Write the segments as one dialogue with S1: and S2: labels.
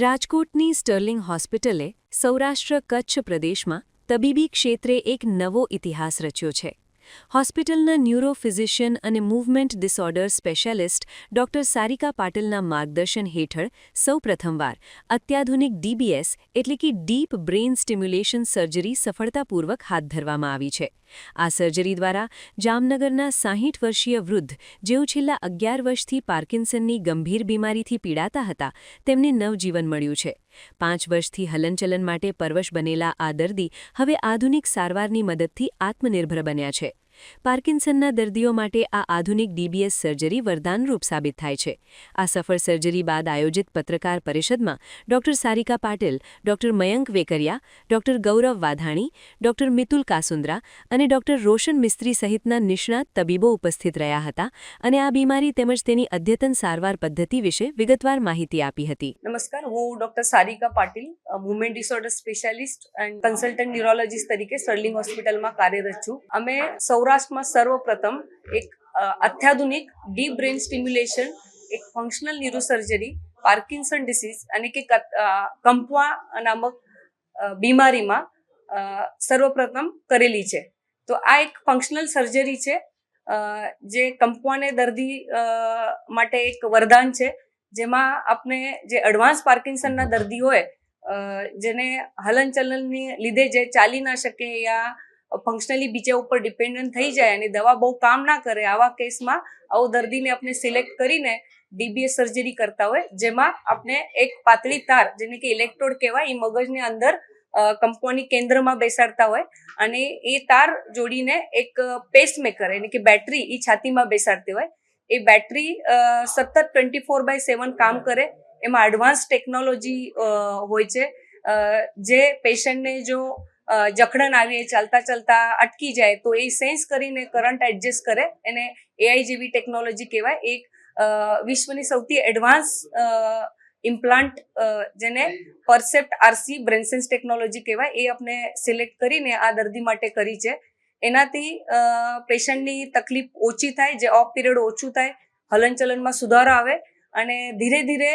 S1: રાજકોટની સ્ટર્લિંગ હોસ્પિટલે સૌરાષ્ટ્ર કચ્છ પ્રદેશમાં તબીબી ક્ષેત્રે એક નવો ઇતિહાસ રચ્યો છે. હોસ્પિટલના ન્યુરો ફિઝિશિયન અને movement disorder specialist doctor Sarika પાટીલના માર્ગદર્શન હેઠળ સૌપ્રથમવાર અત્યાધુનિક ડીબીએસ એટલે કે ડીપ બ્રેઇન સ્ટિમ્યુલેશન સર્જરી સફળતાપૂર્વક હાથ ધરવામાં આવી છે. આ સર્જરી દ્વારા જામનગરના 60 વર્ષીય વૃદ્ધ જેઓ છેલ્લા 11 વર્ષથી પાર્કિન્સનની ગંભીર બીમારીથી પીડાતા હતા તેમને નવજીવન મળ્યું છે. 5 વર્ષથી હલનચલન માટે પરવશ બનેલા આ દર્દી હવે આધુનિક સારવારની મદદથી આત્મનિર્ભર બન્યા છે. પાર્કિન્સનના દર્દીઓ માટે આ આધુનિક ડીબીએસ સર્જરી વરદાનરૂપ સાબિત થાય છે. આ સફળ સર્જરી બાદ આયોજિત પત્રકાર પરિષદમાં doctor Sarika Patil, doctor Mayank Vekaria, doctor Gaurav Vadhani, doctor Mitul Kasundra અને ડોક્ટર રોશન મિસ્ત્રી સહિતના નિષ્ણાત તબીબો ઉપસ્થિત રહ્યા હતા અને આ બીમારી તેમજ તેની અદ્યતન સારવાર પદ્ધતિ વિશે વિગતવાર માહિતી આપી હતી.
S2: નમસ્કાર, હું doctor Sarika Patil, movement disorder specialist and consultant neurologist તરીકે સ્ટર્લિંગ હોસ્પિટલમાં કાર્યરત છું. અમે સૌરાષ્ટ્રમાં સર્વપ્રથમ એક અત્યાધુનિક ડીપ બ્રેઇન સ્ટિમ્યુલેશન, એક ફંક્શનલ ન્યુરોસર્જરી પાર્કિન્સન ડિસીઝ અને કે કંપવા નામક બીમારીમાં સર્વપ્રથમ કરેલી છે. તો આ એક ફંક્શનલ સર્જરી છે જે કંપવાને દર્દી માટે એક વરદાન છે, જેમાં આપણે જે એડવાન્સ પાર્કિન્સનના દર્દી હોય જેને હલનચલનને લીધે જે ચાલી ના શકે યા ફંક્શનલી બીજા ઉપર ડિપેન્ડન્ટ થઈ જાય અને દવા બહુ કામ ના કરે, આવા કેસમાં આવો દર્દીને આપણે સિલેક્ટ કરીને ડીબીએસ સર્જરી કરતા હોય, જેમાં આપણે એક પાતળી તાર જેને કે ઇલેક્ટ્રોડ કહેવાય એ મગજની અંદર કંપવાની કેન્દ્રમાં બેસાડતા હોય અને એ તાર જોડીને એક પેસમેકર એટલે કે બેટરી એ છાતીમાં બેસાડતી હોય. એ બેટરી સતત 24/7 કામ કરે. એમાં એડવાન્સ ટેકનોલોજી હોય છે જે પેશન્ટને જો જકડન આવી ચાલતા ચાલતા અટકી જાય તો એ સેન્સ કરીને કરંટ એડજસ્ટ કરે. એને એઆઈ જેવી ટેકનોલોજી કહેવાય. એક વિશ્વની સૌથી એડવાન્સ ઇમ્પ્લાન્ટ જેને પરસેપ્ટ આરસી બ્રેનસેન્સ ટેકનોલોજી કહેવાય એ આપણે સિલેક્ટ કરીને આ દર્દી માટે કરી છે. એનાથી પેશન્ટની તકલીફ ઓછી થાય, જે ઓફ પીરિયડ ઓછું થાય, હલનચલનમાં સુધારો આવે અને ધીરે ધીરે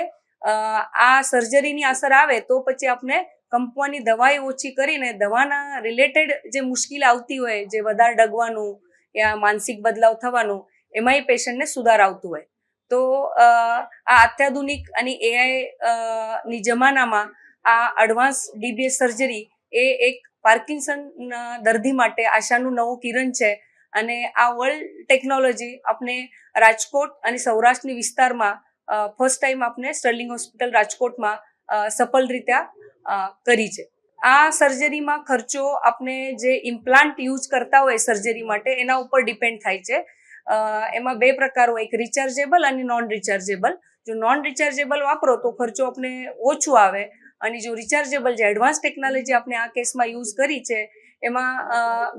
S2: આ સર્જરીની અસર આવે તો પછી આપણે કંપવાની દવાઈ ઓછી કરીને દવાના રિલેટેડ જે મુશ્કેલી આવતી હોય, જે વધારે ડગવાનું યા માનસિક બદલાવ થવાનું, એમાં એ પેશન્ટને સુધાર આવતું હોય. તો આ અત્યાધુનિક અને એઆઈ ની જમાનામાં આ એડવાન્સ ડીબીએસ સર્જરી એ એક પાર્કિન્સન દર્દી માટે આશાનું નવું કિરણ છે અને આ વર્લ્ડ ટેકનોલોજી આપણે રાજકોટ અને સૌરાષ્ટ્રની વિસ્તારમાં ફર્સ્ટ ટાઈમ આપણે સ્ટર્લિંગ હોસ્પિટલ રાજકોટમાં સફળ રીતે કરી છે. આ સર્જરીમાં ખર્ચો આપણે જે ઇમ્પ્લાન્ટ યુઝ કરતા હોય સર્જરી માટે એના ઉપર ડિપેન્ડ થાય છે. એમાં 2 પ્રકાર હોય, એક રિચાર્જેબલ અને નોન રિચાર્જેબલ. જો નોન રિચાર્જેબલ વાપરો તો ખર્ચો આપણે ઓછો આવે અને જો રિચાર્જેબલ જે એડવાન્સ ટેકનોલોજી આપણે આ કેસમાં યુઝ કરી છે એમાં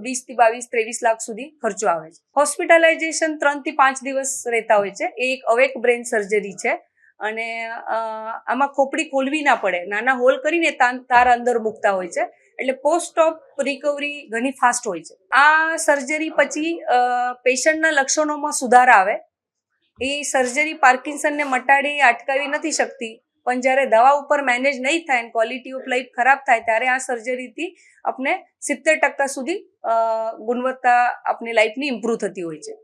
S2: 20 થી 22-23 લાખ સુધી ખર્ચો આવે છે. હોસ્પિટલાઇઝેશન 3 થી 5 દિવસ રહેતા હોય છે. એ એક અવેક બ્રેન સર્જરી છે અને આમાં ખોપડી ખોલવી ના પડે, નાના હોલ કરીને તાર અંદર મૂકતા હોય છે, એટલે પોસ્ટ ઓફ રિકવરી ઘણી ફાસ્ટ હોય છે. આ સર્જરી પછી પેશન્ટના લક્ષણોમાં સુધાર આવે. એ સર્જરી પાર્કિન્સનને મટાડી અટકાવી નથી શકતી, પણ જ્યારે દવા ઉપર મેનેજ નહીં થાય, ક્વોલિટી ઓફ લાઈફ ખરાબ થાય, ત્યારે આ સર્જરીથી આપણે 70% સુધી ગુણવત્તા આપણી લાઈફની ઇમ્પ્રૂવ થતી હોય છે.